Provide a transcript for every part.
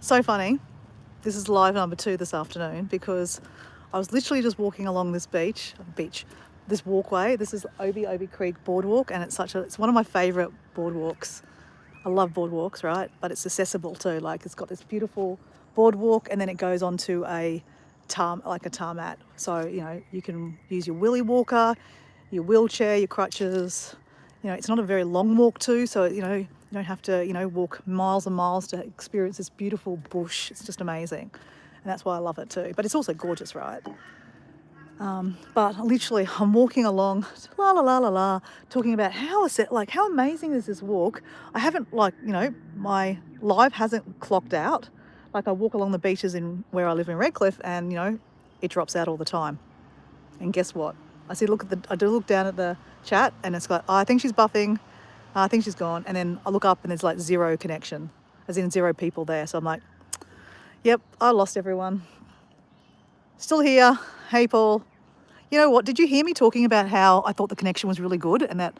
So funny. This is live number 2 this afternoon because I was literally just walking along this this walkway. This is Obi Creek boardwalk, and it's one of my favourite boardwalks. I love boardwalks, right? But it's accessible too. Like, it's got this beautiful boardwalk, and then it goes onto a tarmac. So, you know, you can use your willy walker, your wheelchair, your crutches. You know, it's not a very long walk too, so, you know, you don't have to, you know, walk miles and miles to experience this beautiful bush. It's just amazing. And that's why I love it too. But it's also gorgeous, right? But literally, I'm walking along, la la la la la, talking about how amazing is this walk. I haven't, you know, my life hasn't clocked out. Like, I walk along the beaches in where I live in Redcliffe, and you know, it drops out all the time. And guess what? I do look down at the chat, and it's like, oh, I think she's buffing. I think she's gone. And then I look up, and there's like 0 connection, as in 0 people there. So I'm like, yep, I lost everyone. Still here. Hey, Paul. You know what? Did you hear me talking about how I thought the connection was really good, and that,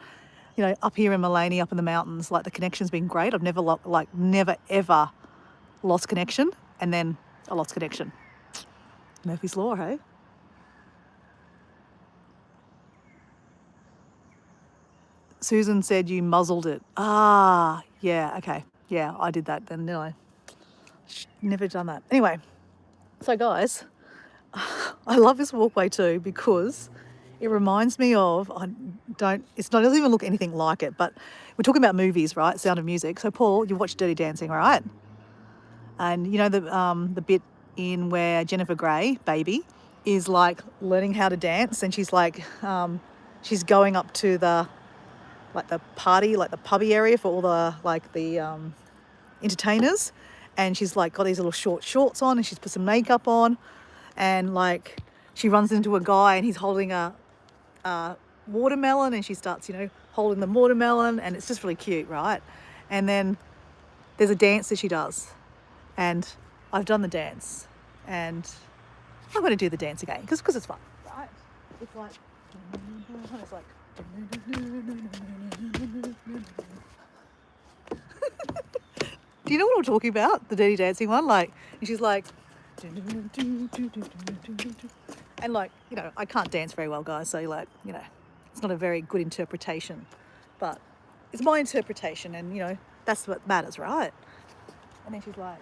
you know, up here in Mullaney, up in the mountains, like, the connection's been great. I've never ever lost connection, and then I lost connection. Murphy's Law, hey? Susan said you muzzled it. Ah, yeah, okay. Yeah, I did that then, didn't I? Never done that. Anyway, so guys, I love this walkway too because it reminds me of, it doesn't even look anything like it, but we're talking about movies, right? Sound of Music. So Paul, you watched Dirty Dancing, right? And you know the bit in where Jennifer Grey, baby, is like learning how to dance, and she's like, she's going up to the party, like the pubby area for all the entertainers, and she's like got these little short shorts on, and she's put some makeup on, and like she runs into a guy, and he's holding a watermelon, and she starts, you know, holding the watermelon, and it's just really cute, right? And then there's a dance that she does, and I've done the dance, and I'm going to do the dance again because it's fun, right? It's like, it's like. Do you know what I'm talking about? The Dirty Dancing one, like, and she's like, and like, you know, I can't dance very well, guys, so like, you know, it's not a very good interpretation, but it's my interpretation, and you know, that's what matters, right? And then she's like,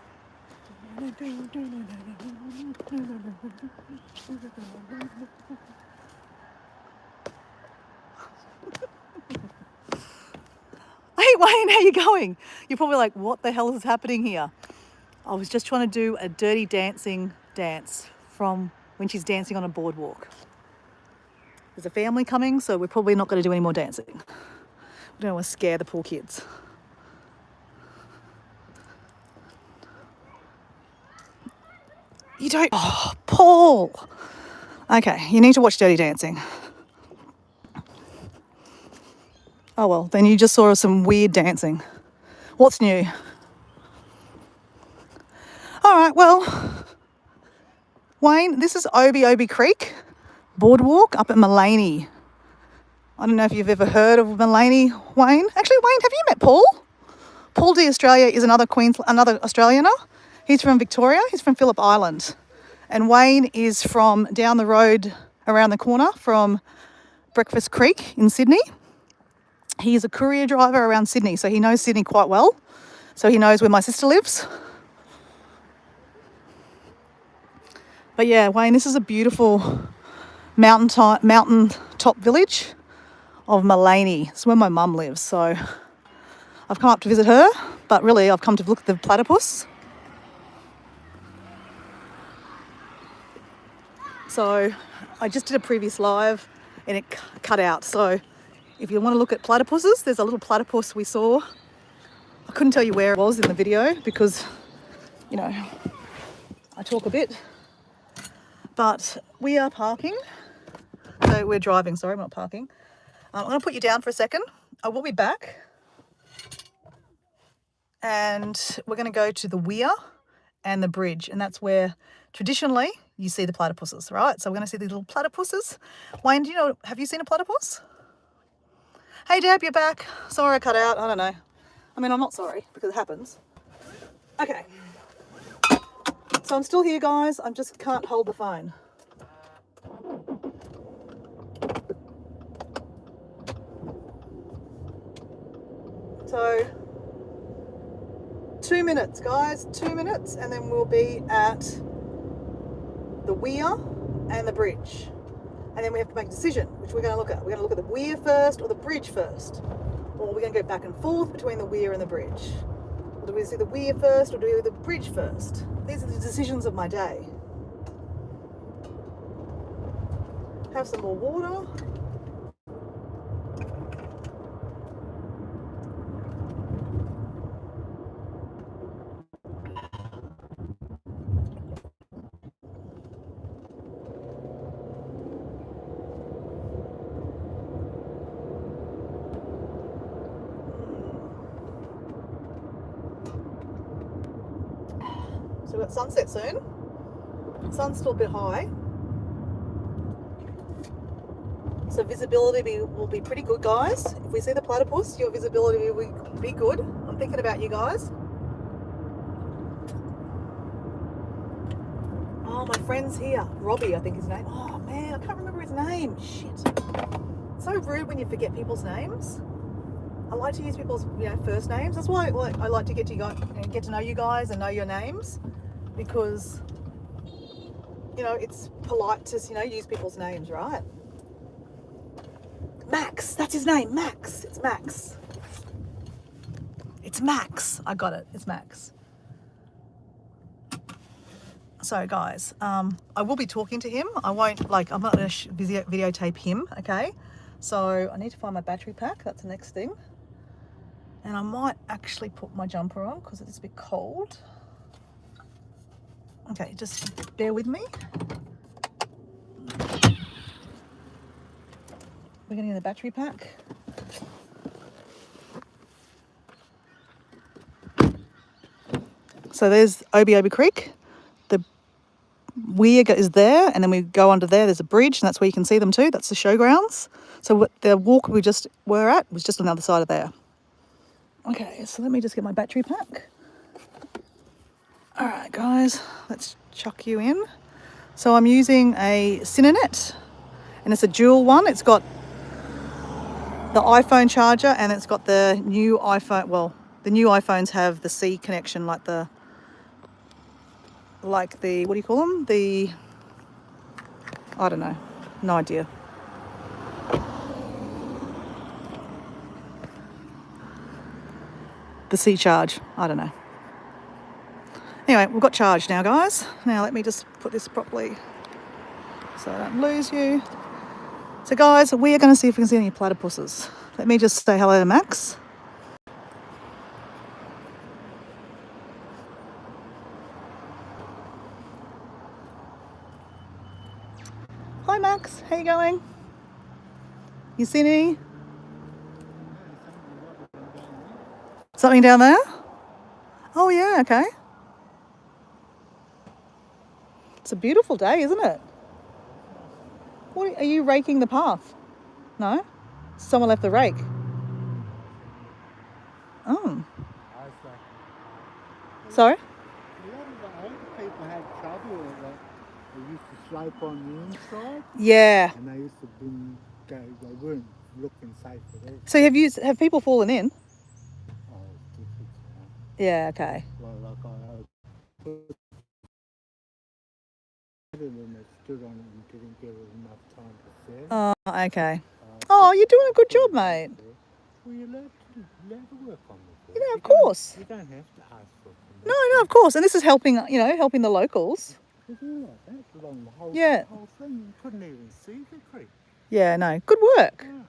hey Wayne, how you going? You're probably like, what the hell is happening here? I was just trying to do a Dirty Dancing dance from when she's dancing on a boardwalk. There's a family coming, so we're probably not going to do any more dancing. We don't want to scare the poor kids. You don't... Oh, Paul! Okay, you need to watch Dirty Dancing. Oh, well, then you just saw some weird dancing. What's new? All right, well, Wayne, this is Obi Creek boardwalk up at Mullaney. I don't know if you've ever heard of Mullaney, Wayne. Actually, Wayne, have you met Paul? Paul D. Australia is another Australianer. He's from Victoria. He's from Phillip Island. And Wayne is from down the road, around the corner from Breakfast Creek in Sydney. He is a courier driver around Sydney, so he knows Sydney quite well. So he knows where my sister lives. But yeah, Wayne, this is a beautiful mountain top village of Mullaney. It's where my mum lives. So I've come up to visit her, but really I've come to look at the platypus. So I just did a previous live and it cut out. So if you want to look at platypuses, there's a little platypus we saw. I couldn't tell you where it was in the video because, you know, I talk a bit. But we are parking. So we're driving, sorry, we're not parking. I'm going to put you down for a second. I will be back. And we're going to go to the weir and the bridge. And that's where traditionally you see the platypuses, right? So we're going to see these little platypuses. Wayne, do you know, have you seen a platypus? Hey, Deb, you're back. Sorry I cut out. I don't know. I mean, I'm not sorry because it happens. Okay. So I'm still here, guys. I just can't hold the phone. So 2 minutes, guys, 2 minutes, and then we'll be at the weir and the bridge. And then we have to make a decision, which we're going to look at. We're going to look at the weir first or the bridge first. Or we're going to go back and forth between the weir and the bridge. Or do we see the weir first or do we do the bridge first? These are the decisions of my day. Have some more water. So we've got sunset soon. Sun's still a bit high. So visibility will be pretty good, guys. If we see the platypus, your visibility will be good. I'm thinking about you guys. Oh, my friend's here. Robbie, I think his name. Oh man, I can't remember his name. Shit. It's so rude when you forget people's names. I like to use people's first names. That's why I like to get to know you guys and know your names, because it's polite to use people's names, right? Max, that's his name. Max. It's Max. It's Max. I got it. It's Max. So guys, I will be talking to him. I'm not going to videotape him, okay? So I need to find my battery pack. That's the next thing. And I might actually put my jumper on because it's a bit cold. Okay, just bear with me. We're getting in the battery pack. So there's Obi Creek. The weir is there, and then we go under there. There's a bridge, and that's where you can see them too. That's the showgrounds. So the walk we just were at was just on the other side of there. Okay, so let me just get my battery pack. All right, guys, let's chuck you in. So I'm using a Cinenet, and it's a dual one. It's got the iPhone charger, and it's got the new iPhone. Well, the new iPhones have the C connection, like the what do you call them? I don't know, no idea. The C charge, I don't know. Anyway, we've got charged now, guys. Now let me just put this properly so I don't lose you. So guys, we are going to see if we can see any platypuses. Let me just say hello to Max. Hi Max, how you going? You seen any? Something down there? Oh yeah, okay. It's a beautiful day, isn't it? What are you raking the path? No? Someone left the rake. Oh. Sorry? A lot of the older people had trouble with it. They used to slope on the inside. Yeah. And they used to they weren't looking safe at all. So have people fallen in? Oh, yeah, okay. Well, like I put and they stood on it and didn't give it enough time to set. Oh, okay. Oh, you're doing a good job, mate. Well, you're allowed to work on it. Yeah, of course. You don't have to ask for it. No, of course. And this is helping, helping the locals. It's all like that along the whole, whole thing. You couldn't even see the creek. Yeah, no. Good work. Yeah.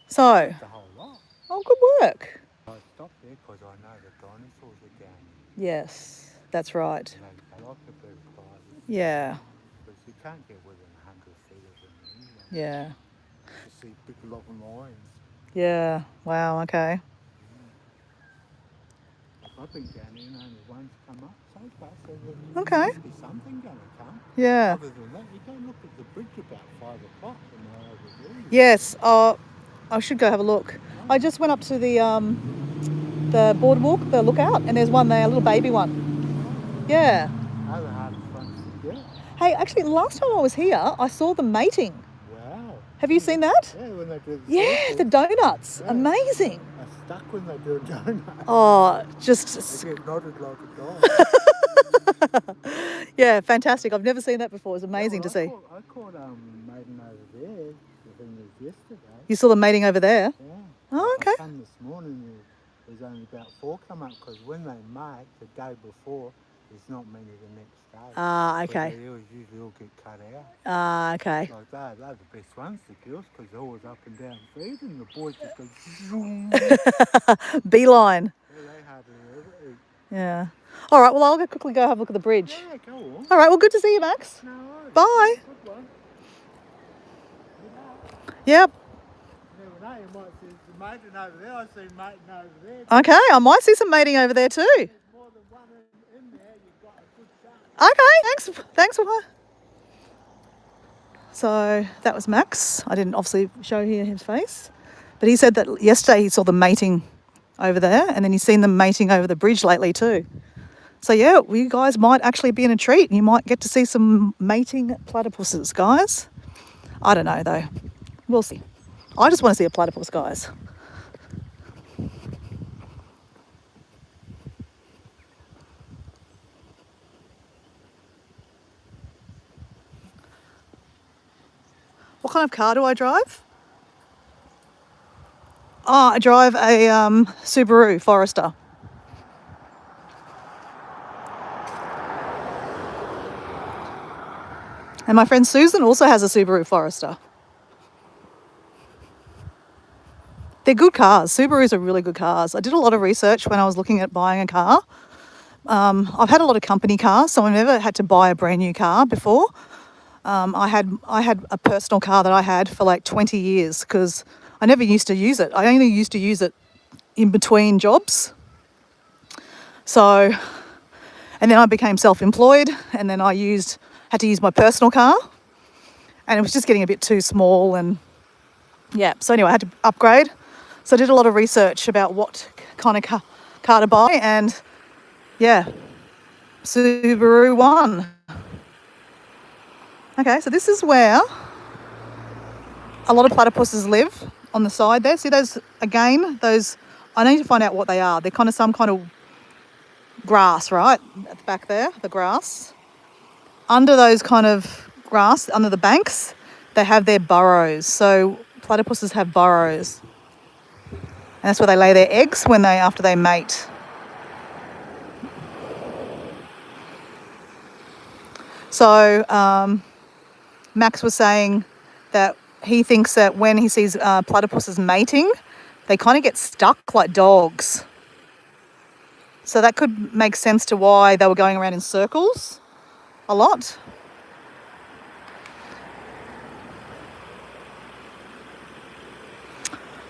So. The whole lot. Oh, good work. I stopped there because I know the dinosaurs are down there. Yes, that's right. They like the bird flies. Yeah. Because you can't get within 100 feet of them anyway. Yeah. You see big long lions. Yeah. Wow, okay. I've been down there and only one's come up so far, so Okay. must be something going to come. Yeah. Other than that, you don't look at the bridge about 5 o'clock and they're over there. Yes. I should go have a look. I just went up to the boardwalk, the lookout, and there's one there, a little baby one. Yeah. Oh, Hey, actually, last time I was here, I saw them mating. Wow. Have you seen that? Yeah, when they do the Yeah, circle, the donuts. Yeah. Amazing. they're stuck when they do a donut. Oh, just They get knotted like a dog. yeah, fantastic. I've never seen that before. It's amazing to see. I caught maiden over there. The thing was yesterday. You saw them mating over there? Yeah. Oh, okay. I come this morning. There's only about 4 come up because when they mate the day before, there's not many the next day. Ah, But okay. they usually all get cut out. Ah, okay. Like they're the best ones, the girls, because they're always up and down feeding. The boys just go zoom. Beeline. They hardly ever eat. Yeah. All right. Well, I'll quickly go have a look at the bridge. Yeah, go on. All right. Well, good to see you, Max. No worries. Bye. Good one. Good luck. Yep. You never know, you might see some mating over there. I see mating over there. Okay. I might see some mating over there too. There's more than one in there. You've got a good chance. Okay. Thanks for that. So that was Max. I didn't obviously show here his face, but he said that yesterday he saw them mating over there, and then he's seen them mating over the bridge lately too. So yeah, you guys might actually be in a treat. You might get to see some mating platypuses, guys. I don't know though. We'll see. I just want to see a platypus, guys. What kind of car do I drive? Oh, I drive a Subaru Forester. And my friend Susan also has a Subaru Forester. They're good cars. Subarus are really good cars. I did a lot of research when I was looking at buying a car. I've had a lot of company cars, so I never had to buy a brand new car before. I had a personal car that I had for like 20 years because I never used to use it. I only used to use it in between jobs. So, and then I became self-employed, and then I had to use my personal car, and it was just getting a bit too small, and yeah. So anyway, I had to upgrade. So I did a lot of research about what kind of car to buy, and yeah, Subaru won. Okay, so this is where a lot of platypuses live, on the side there. See those, again, those, I need to find out what they are. They're kind of some kind of grass, right? At the back there, the grass. Under those kind of grass, under the banks, they have their burrows. So platypuses have burrows. And that's where they lay their eggs after they mate. So Max was saying that he thinks that when he sees platypuses mating, they kind of get stuck like dogs. So that could make sense to why they were going around in circles a lot.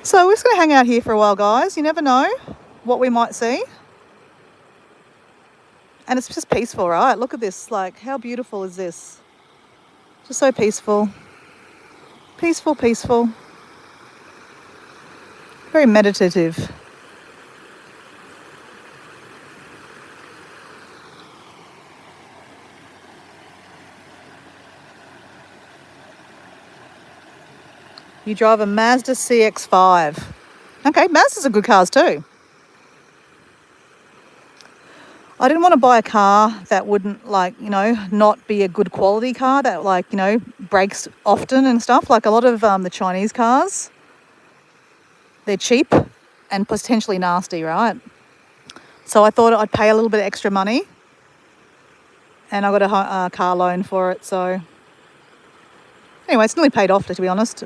So we're just going to hang out here for a while, guys. You never know what we might see. And it's just peaceful, right? Look at this. Like, how beautiful is this? Just so peaceful. Peaceful, peaceful. Very meditative. You drive a Mazda CX-5. Okay, Mazdas are good cars too. I didn't want to buy a car that wouldn't, like, not be a good quality car that, like, breaks often and stuff. Like a lot of the Chinese cars, they're cheap and potentially nasty, right? So I thought I'd pay a little bit of extra money, and I got a car loan for it. So anyway, it's nearly paid off, to be honest.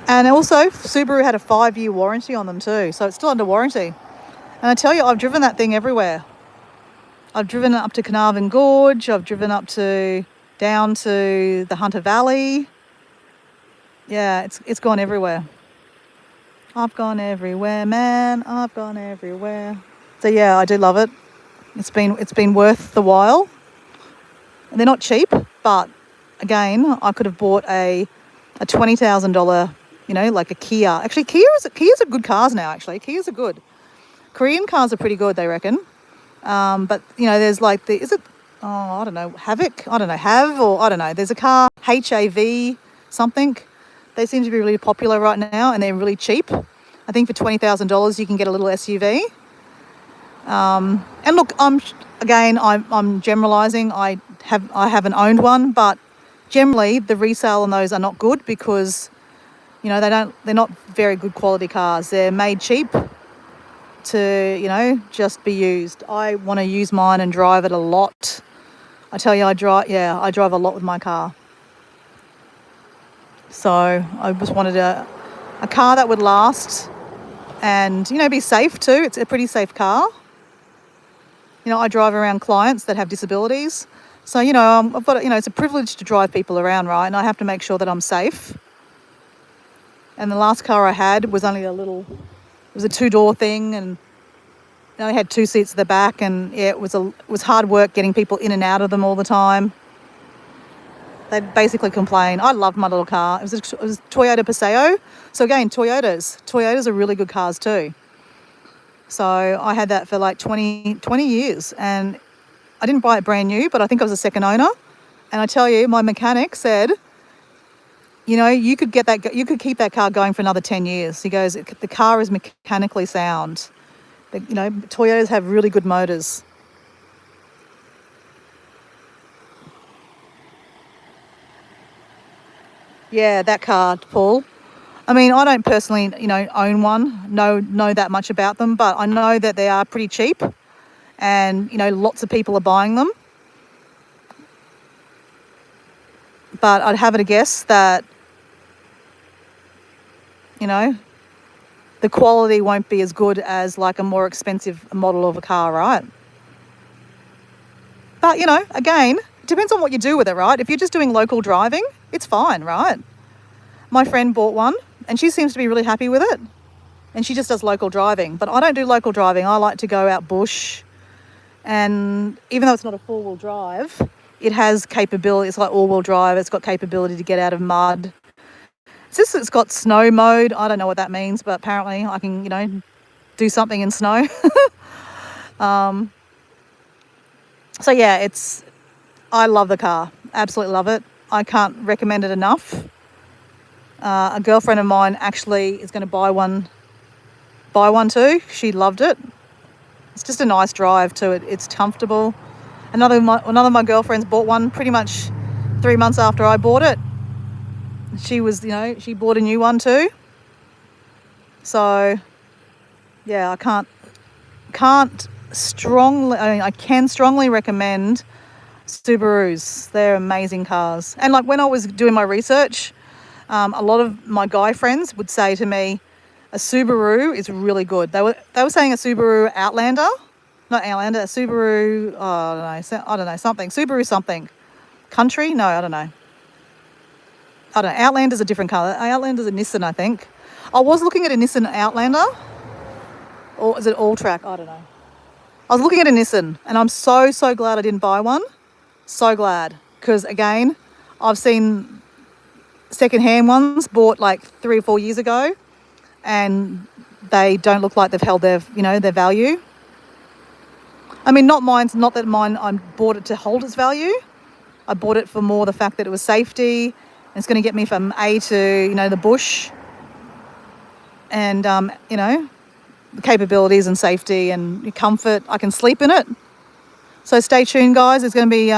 And also, Subaru had a 5-year warranty on them too, so it's still under warranty. And I tell you, I've driven that thing everywhere. I've driven it up to Carnarvon Gorge. I've driven down to the Hunter Valley. Yeah, it's gone everywhere. I've gone everywhere, man. I've gone everywhere. So yeah, I do love it. It's been worth the while. And they're not cheap, but again, I could have bought a $20,000, like a Kia. Actually, Kias are good cars now. Actually, Kias are good. Korean cars are pretty good, they reckon. But there's like I don't know, Havoc, I don't know, or I don't know. There's a car, HAV something. They seem to be really popular right now and they're really cheap. I think for $20,000 you can get a little SUV. And look, I'm generalising. I haven't owned one, but generally the resale on those are not good because they're not very good quality cars. They're made cheap to just be used. I want to use mine and drive it a lot. I tell you, I drive a lot with my car. So I just wanted a car that would last and be safe too. It's a pretty safe car. I drive around clients that have disabilities. So, I've got, it's a privilege to drive people around, right? And I have to make sure that I'm safe. And the last car I had was only it was a 2-door thing and I had 2 seats at the back and yeah, it was hard work getting people in and out of them all the time. They basically complain. I loved my little car. It was Toyota Paseo. So again, Toyotas are really good cars too. So I had that for like 20 years and I didn't buy it brand new, but I think I was a second owner. And I tell you, my mechanic said, you could keep that car going for another 10 years. He goes, the car is mechanically sound. Toyotas have really good motors. Yeah, that car, Paul. I mean, I don't personally, own one, know that much about them, but I know that they are pretty cheap and, lots of people are buying them. But I'd have it a guess that, the quality won't be as good as like a more expensive model of a car, right? But, again, it depends on what you do with it, right? If you're just doing local driving, it's fine, right? My friend bought one and she seems to be really happy with it. And she just does local driving. But I don't do local driving. I like to go out bush. And even though it's not a 4-wheel drive, it has capability. It's like all-wheel drive. It's got capability to get out of mud. It's got snow mode. I don't know what that means, but apparently I can, do something in snow. So yeah, I love the car. Absolutely love it. I can't recommend it enough. A girlfriend of mine actually is going to buy one too. She loved it. It's just a nice drive too. It's comfortable. Another of my girlfriends bought one pretty much 3 months after I bought it. She bought a new one too. So yeah, I can strongly recommend Subarus. They're amazing cars. And like when I was doing my research, a lot of my guy friends would say to me, a Subaru is really good. They were saying a Subaru Outlander, not Outlander, a Subaru, I don't know, something. Subaru something. Country? No, I don't know. Outlander's a different colour. Outlander's a Nissan, I think. I was looking at a Nissan Outlander. Or is it All-Track? I don't know. I was looking at a Nissan and I'm so glad I didn't buy one. So glad. Because again, I've seen second-hand ones bought like 3 or 4 years ago and they don't look like they've held their value. I mean, not that mine, I bought it to hold its value. I bought it for more the fact that it was safety and it's going to get me from A to, the bush and, the capabilities and safety and comfort. I can sleep in it. So stay tuned, guys. There's going to be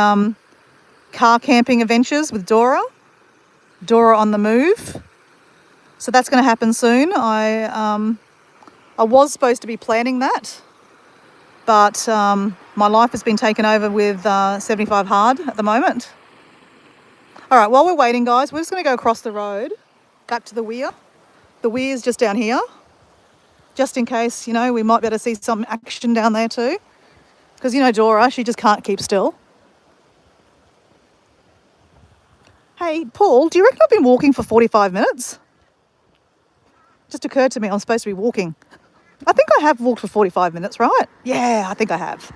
car camping adventures with Dora on the move. So that's going to happen soon. I was supposed to be planning that, but my life has been taken over with 75 hard at the moment. All right, while we're waiting, guys, we're just going to go across the road back to the weir. The weir's just down here, just in case, we might be able to see some action down there too. Because, Dora, she just can't keep still. Hey, Paul, do you reckon I've been walking for 45 minutes? Just occurred to me I'm supposed to be walking. I think I have walked for 45 minutes, right? Yeah, I think I have.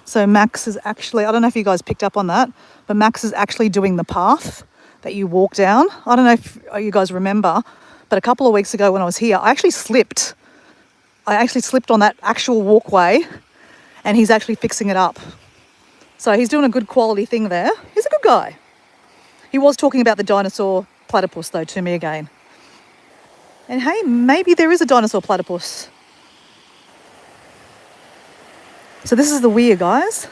So Max is actually, I don't know if you guys picked up on that, but Max is actually doing the path that you walk down. I don't know if you guys remember, but a couple of weeks ago when I was here, I actually slipped. I actually slipped on that actual walkway, and he's actually fixing it up. So he's doing a good quality thing there. He's a good guy. He was talking about the dinosaur platypus though to me again. And hey, maybe there is a dinosaur platypus. So this is the weir, guys.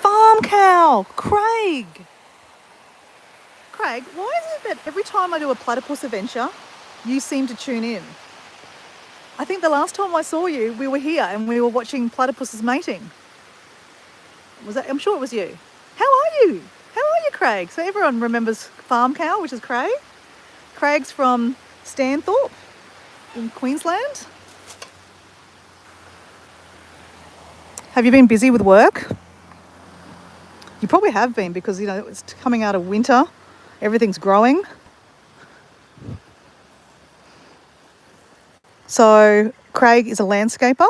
Farm cow, Craig. Craig, why is it that every time I do a platypus adventure, you seem to tune in? I think the last time I saw you, we were here and we were watching platypuses mating. Was that? I'm sure it was you. How are you? How are you, Craig? So everyone remembers farm cow, which is Craig. Craig's from Stanthorpe in Queensland. Have you been busy with work? You probably have been because, you know, it's coming out of winter. Everything's growing. So Craig is a landscaper.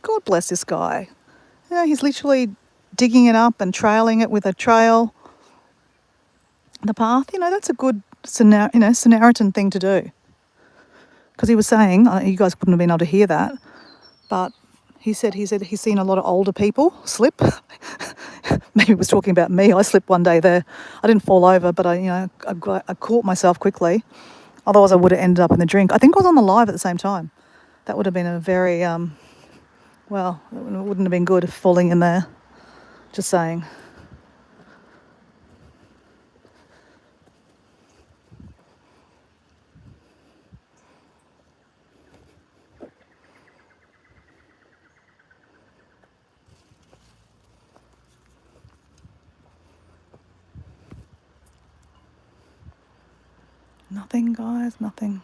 God bless this guy. You know, he's literally digging it up and trailing it with a trail. The path, you know, that's a good Samaritan thing to do. Because he was saying, you guys wouldn't have been able to hear that, but he said he's seen a lot of older people slip. Maybe he was talking about me. I slipped one day there. I didn't fall over, but I caught myself quickly. Otherwise, I would have ended up in the drink. I think I was on the live at the same time. That would have been a very, well, it wouldn't have been good falling in there. Just saying. Nothing, guys, nothing.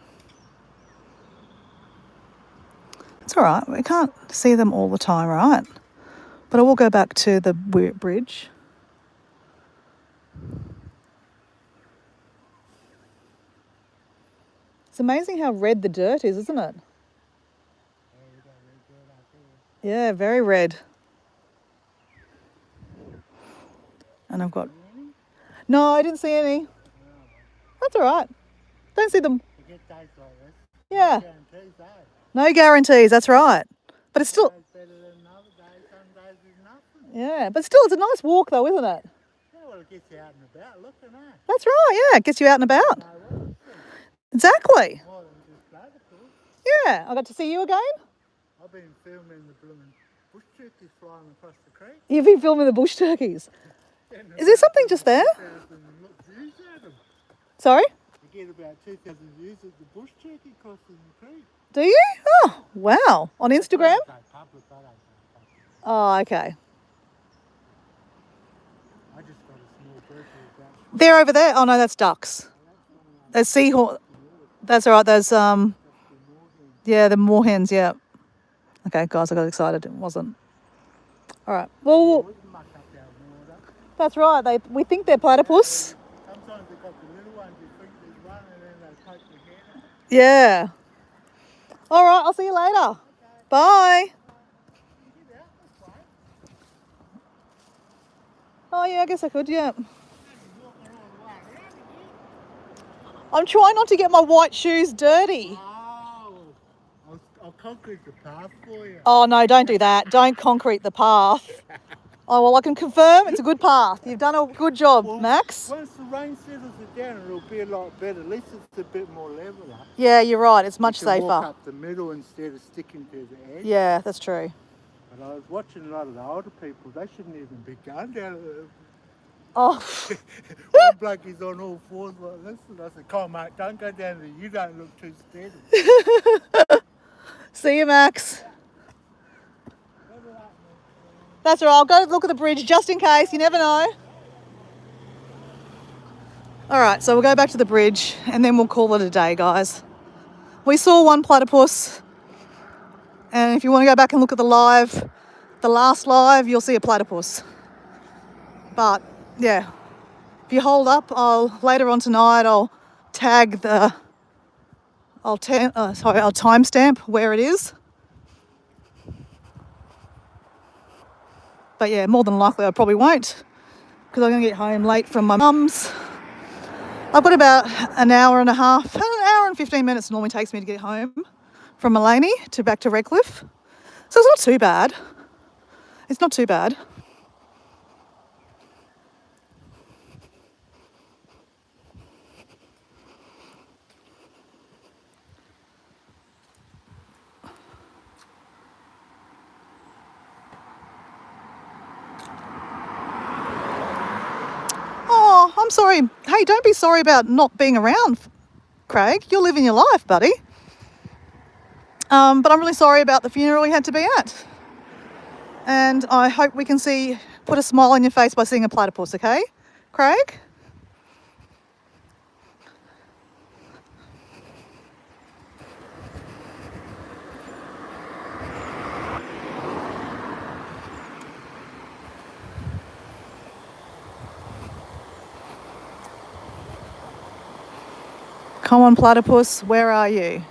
It's all right. We can't see them all the time, right? But I will go back to the bridge. It's amazing how red the dirt is, isn't it? Yeah, very red. And I've got... No, I didn't see any. That's all right. Don't see them. Yeah. No guarantees, that's right. But it's still... Yeah, but still, it's a nice walk though, isn't it? Yeah, well, it gets you out and about, look at that. That's right, yeah, it gets you out and about. Exactly. More than just platypus. Yeah, I got to see you again. I've been filming the blooming bush turkeys flying across the creek. You've been filming the bush turkeys. Is there something just there? Views at them. Sorry? You get about 2,000 views at the bush turkey crossing the creek. Do you? Oh, wow. On Instagram? Oh, okay. I just got a small turkey about... They're over there. Oh, no, that's ducks. There's seahorse. That's all right. There's, yeah, the moorhens, yeah. Okay, guys, I got excited. It wasn't. All right. Well, that's right. We think they're platypus. Sometimes they've got the little ones, you think there's one, and then they poke their head out. Yeah. All right, I'll see you later. Okay. Bye. Oh, yeah, I guess I could, yeah. I'm trying not to get my white shoes dirty. Oh, I'll concrete the path for you. Oh, no, don't do that. Don't concrete the path. Oh, well, I can confirm it's a good path. You've done a good job, Max. Once the rain settles it down, it'll be a lot better. At least it's a bit more leveler. Yeah, you're right. It's much you can safer. Walk up the middle instead of sticking to the edge. Yeah, that's true. But I was watching a lot of the older people. They shouldn't even be going down Oh, One bloke is on all fours like this, and I said, "Come on, mate, don't go down there. You don't look too steady." see you, Max. That's all right. I'll go look at the bridge just in case. You never know. All right, so we'll go back to the bridge and then we'll call it a day, guys. We saw one platypus, and if you want to go back and look at the last live, you'll see a platypus. But yeah, if you hold up, later on tonight I'll tag I'll timestamp where it is. But yeah, more than likely I probably won't, because I'm going to get home late from my mum's. I've got about an hour and 15 minutes normally takes me to get home from Mullaney to back to Redcliffe. So it's not too bad. It's not too bad. Oh, I'm sorry. Hey, don't be sorry about not being around, Craig. You're living your life, buddy. But I'm really sorry about the funeral you had to be at. And I hope we can put a smile on your face by seeing a platypus, okay, Craig? Come on, platypus, where are you?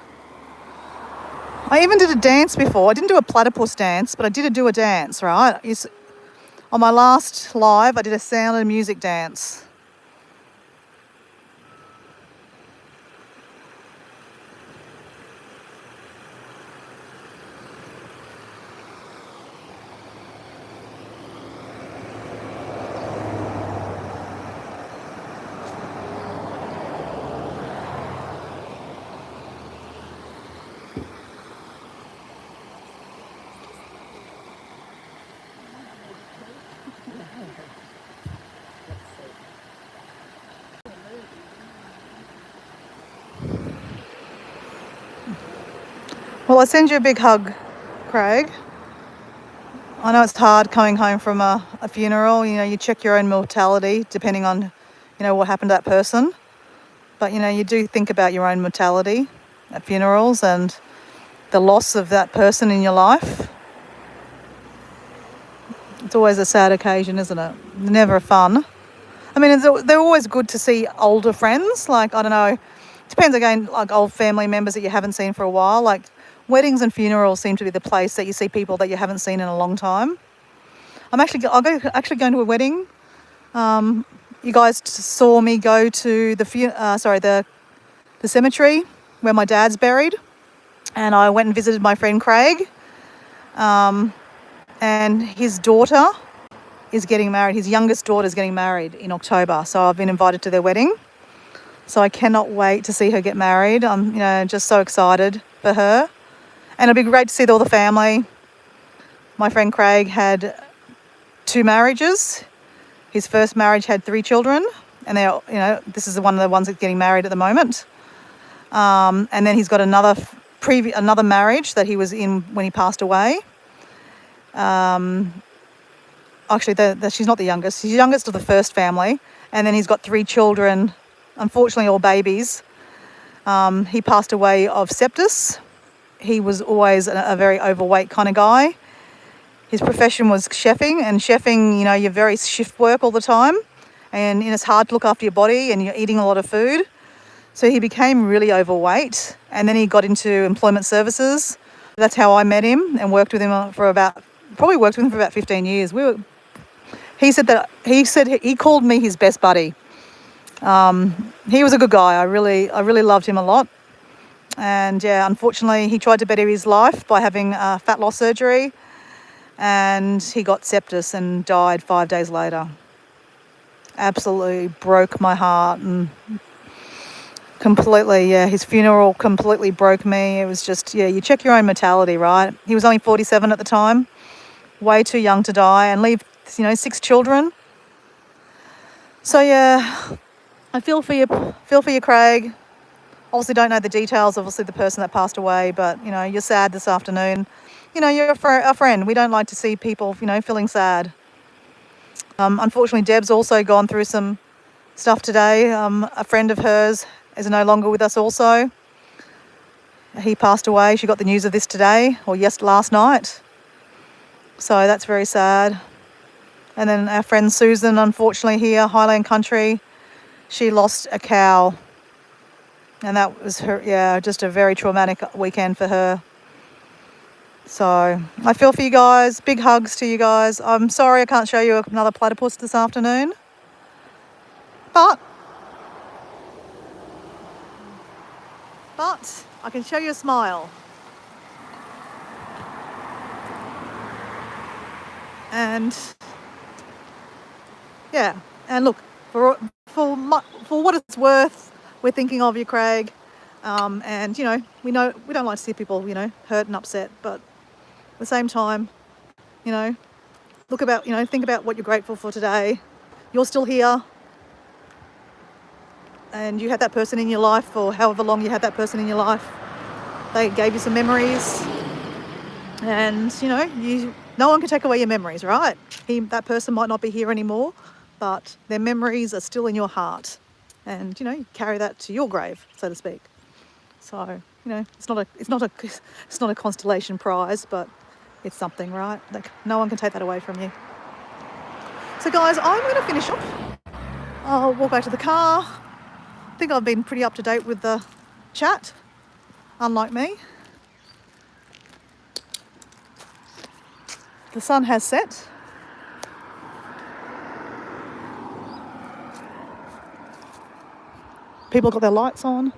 I even did a dance before. I didn't do a platypus dance, but I did do a dance, right? On my last live, I did a sound and music dance. Well, I send you a big hug, Craig. I know it's hard coming home from a funeral. You know, you check your own mortality depending on, what happened to that person. But, you do think about your own mortality at funerals and the loss of that person in your life. It's always a sad occasion, isn't it? Never fun. I mean, they're always good to see older friends. Like, I don't know, depends again, like old family members that you haven't seen for a while. Like, weddings and funerals seem to be the place that you see people that you haven't seen in a long time. I'm actually going to a wedding. You guys saw me go to the cemetery where my dad's buried, and I went and visited my friend Craig. And his daughter is getting married. His youngest daughter is getting married in October, so I've been invited to their wedding. So I cannot wait to see her get married. I'm, just so excited for her. And it'll be great to see all the family. My friend Craig had 2 marriages. His first marriage had 3 children, and this is one of the ones that's getting married at the moment. And then he's got another marriage that he was in when he passed away. Actually, she's not the youngest. She's the youngest of the first family, and then he's got 3 children, unfortunately all babies. He passed away of sepsis. He was always a very overweight kind of guy. His profession was chefing, and chefing, you're very shift work all the time, and it's hard to look after your body, and you're eating a lot of food. So he became really overweight, and then he got into employment services. That's how I met him and worked with him for about 15 years. He said he called me his best buddy. He was a good guy. I really loved him a lot. And yeah, unfortunately, he tried to better his life by having fat loss surgery, and he got sepsis and died 5 days later. Absolutely broke my heart, and completely, his funeral completely broke me. It was just, you check your own mortality, right? He was only 47 at the time, way too young to die, and leave, 6 children. So yeah, I feel for you, Craig. Obviously don't know the details, obviously the person that passed away, but you know, you're sad this afternoon. You know, you're a friend. We don't like to see people, you know, feeling sad. Unfortunately, Deb's also gone through some stuff today. A friend of hers is no longer with us also. He passed away. She got the news of this today, or last night. So that's very sad. And then our friend Susan, unfortunately here, Highland Country, she lost a cow. And that was her, yeah, just a very traumatic weekend for her. So I feel for you guys. Big hugs to you guys. I'm sorry I can't show you another platypus this afternoon. But I can show you a smile. And yeah, and look, for what it's worth, we're thinking of you, Craig. And you know we don't like to see people, you know, hurt and upset, but at the same time, you know, think about what you're grateful for today. You're still here, and you had that person in your life for however long you had that person in your life. They gave you some memories, and you know, no one can take away your memories, right? That person might not be here anymore, but their memories are still in your heart, and you know, you carry that to your grave, so to speak. So you know, it's not a constellation prize, but it's something, right? Like no one can take that away from you. So guys, I'm going to finish up. I'll walk back to the car. I think I've been pretty up to date with the chat, unlike me. The sun has set. People got their lights on.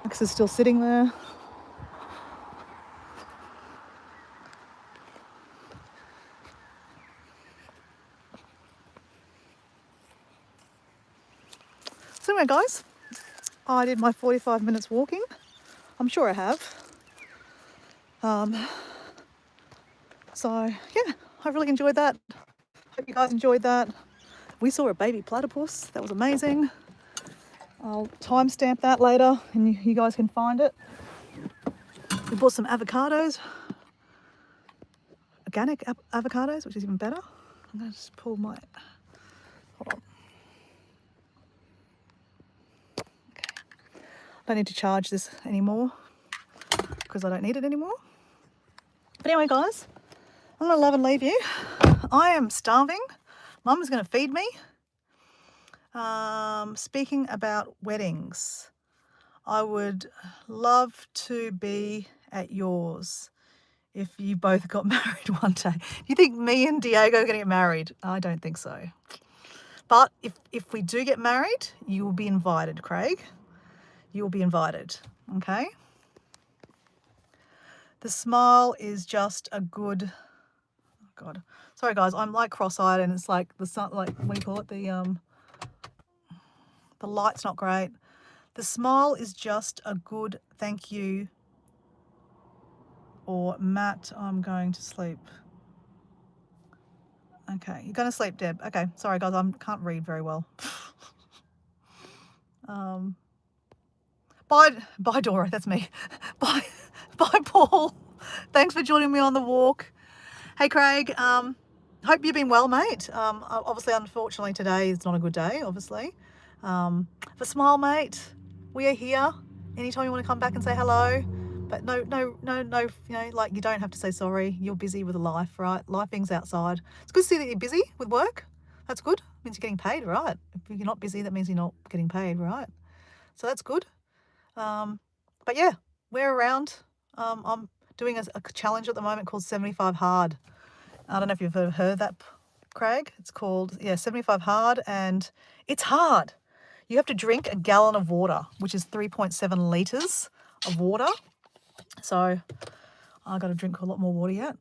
Max is still sitting there. So anyway, guys, I did my 45 minutes walking. I'm sure I have. So yeah, I really enjoyed that. Hope you guys enjoyed that. We saw a baby platypus. That was amazing. I'll timestamp that later and you guys can find it. We bought some avocados, organic avocados, which is even better. I'm going to just pull my, hold on. Okay. I don't need to charge this anymore because I don't need it anymore. But anyway, guys, I'm going to love and leave you. I am starving. Mum's going to feed me. Speaking about weddings, I would love to be at yours if you both got married one day. Do you think me and Diego are going to get married? I don't think so. But if we do get married, you will be invited, Craig. You will be invited, okay? The smile is just a good... Oh, God. Sorry, guys. I'm like cross-eyed and it's like the sun, like, what do you call it? The light's not great. The smile is just a good thank you. Or Matt, I'm going to sleep. Okay, you're going to sleep, Deb. Okay, sorry guys, I can't read very well. Bye Dora, that's me. Bye Paul. Thanks for joining me on the walk. Hey Craig, hope you've been well, mate. Obviously, unfortunately, today is not a good day, obviously. But smile, mate. We are here. Anytime you want to come back and say hello. But no, you know, like you don't have to say sorry. You're busy with life, right? Life things outside. It's good to see that you're busy with work. That's good. It means you're getting paid, right? If you're not busy, that means you're not getting paid, right? So that's good. But yeah, we're around. I'm doing a challenge at the moment called 75 Hard. I don't know if you've ever heard that, Craig. It's called, 75 Hard, and it's hard. You have to drink a gallon of water, which is 3.7 litres of water. So I've got to drink a lot more water yet.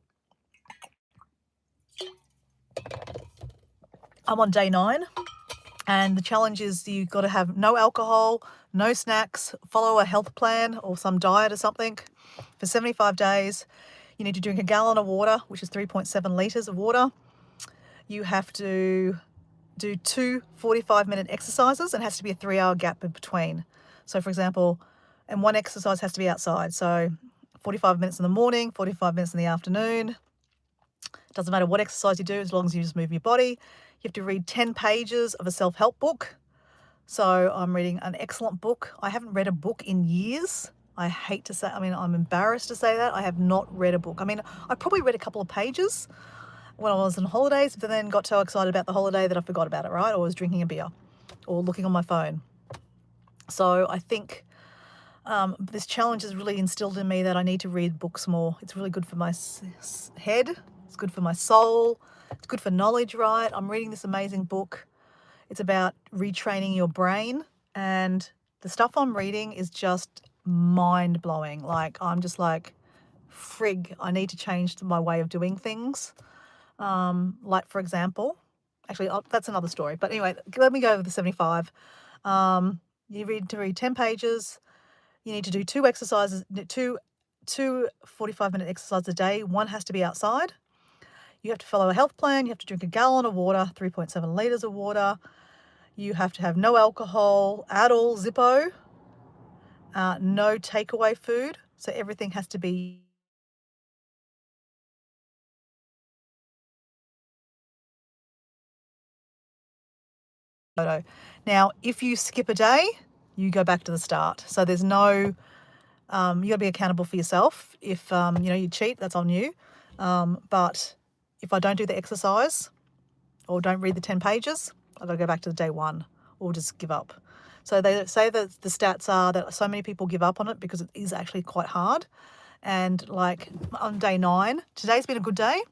I'm on day 9, and the challenge is you've got to have no alcohol, no snacks, follow a health plan or some diet or something for 75 days. You need to drink a gallon of water, which is 3.7 litres of water. You have to do 2 45-minute exercises, and it has to be a 3-hour gap in between. So for example, and one exercise has to be outside. So 45 minutes in the morning, 45 minutes in the afternoon. Doesn't matter what exercise you do, as long as you just move your body. You have to read 10 pages of a self-help book. So I'm reading an excellent book. I haven't read a book in years. I hate to say, I mean, I'm embarrassed to say that. I have not read a book. I mean, I probably read a couple of pages when I was on holidays, but then got so excited about the holiday that I forgot about it, right? Or was drinking a beer or looking on my phone. So I think this challenge has really instilled in me that I need to read books more. It's really good for my head. It's good for my soul. It's good for knowledge, right? I'm reading this amazing book. It's about retraining your brain, and the stuff I'm reading is just mind-blowing. Like, I'm just like, frig, I need to change my way of doing things. Like, for example, actually, that's another story. But anyway, let me go with the 75. You need to read 10 pages. You need to do 2 exercises, two 45-minute exercises a day. One has to be outside. You have to follow a health plan. You have to drink a gallon of water, 3.7 litres of water. You have to have no alcohol at all, Zippo. No takeaway food. So everything has to be photo. Now, if you skip a day, you go back to the start. So there's no, you got to be accountable for yourself. If, you cheat, that's on you. But if I don't do the exercise or don't read the 10 pages, I've got to go back to day 1 or just give up. So they say that the stats are that so many people give up on it because it is actually quite hard. And like on day 9, today's been a good day.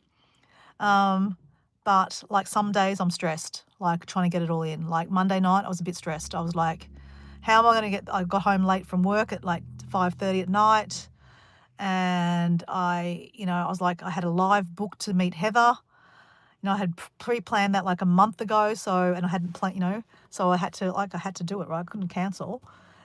But like some days I'm stressed, like trying to get it all in. Like Monday night, I was a bit stressed. I was like, how am I going to I got home late from work at like 5:30 at night. And I was like, I had a live book to meet Heather. I had pre-planned that like a month ago. So, and I hadn't planned, so I had to do it, right? I couldn't cancel.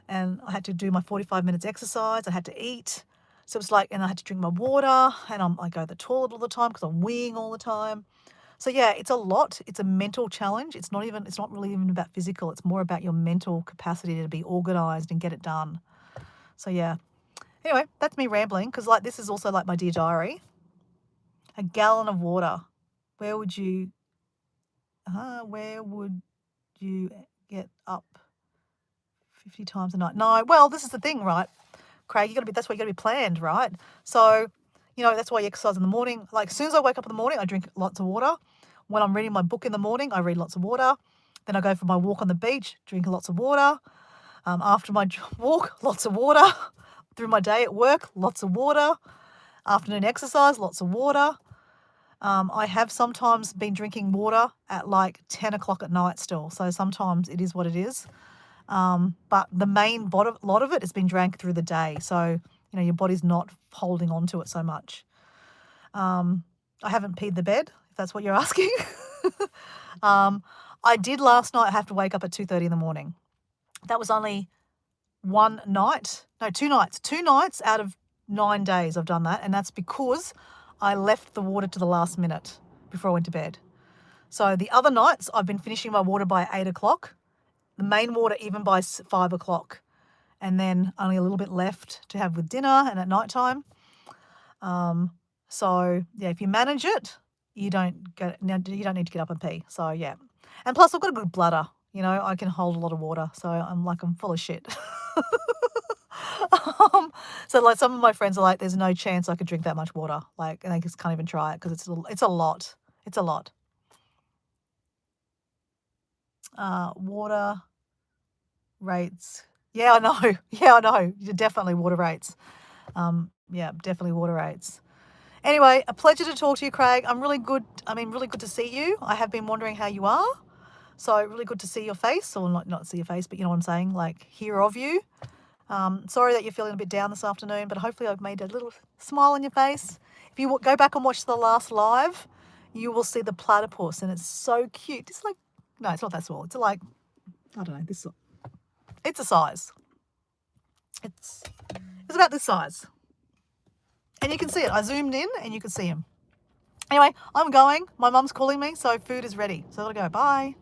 And I had to do my 45 minutes exercise. I had to eat. So it was like, and I had to drink my water, and I go to the toilet all the time because I'm weeing all the time. So yeah, it's a lot. It's a mental challenge. It's not really even about physical. It's more about your mental capacity to be organized and get it done. So yeah. Anyway, that's me rambling, because like this is also like my dear diary. A gallon of water. Where would you get up 50 times a night? No, well, this is the thing, right, Craig? That's why you got to be planned, right? So, that's why you exercise in the morning. Like as soon as I wake up in the morning, I drink lots of water. When I'm reading my book in the morning, I read lots of water. Then I go for my walk on the beach, drink lots of water. After my walk, lots of water. Through my day at work, lots of water. Afternoon exercise, lots of water. I have sometimes been drinking water at like 10 o'clock at night still. So sometimes it is what it is. But the main lot of it has been drank through the day. So, your body's not holding on to it so much. I haven't peed the bed, if that's what you're asking. I did last night have to wake up at 2:30 in the morning. That was only 2 nights. 2 nights out of 9 days I've done that. And that's because I left the water to the last minute before I went to bed. So the other nights I've been finishing my water by 8 o'clock, the main water even by 5 o'clock, and then only a little bit left to have with dinner and at night time. So yeah, if you manage it, you don't need to get up and pee. So yeah. And plus I've got a good bladder, I can hold a lot of water. So I'm full of shit. So like some of my friends are like, there's no chance I could drink that much water. Like, and they just can't even try it because it's a lot. It's a lot. Water rates. Yeah, I know. Yeah, I know. Definitely water rates. Yeah, definitely water rates. Anyway, a pleasure to talk to you, Craig. Really good to see you. I have been wondering how you are. So really good to see your face, or not see your face, but you know what I'm saying, like hear of you. Sorry that you're feeling a bit down this afternoon, but hopefully I've made a little smile on your face. If you go back and watch the last live, you will see the platypus, and it's so cute. It's like, no, it's not that small. It's like, I don't know, it's a size. It's about this size. And you can see it. I zoomed in and you can see him. Anyway, I'm going. My mum's calling me, so food is ready. So I've got to go. Bye.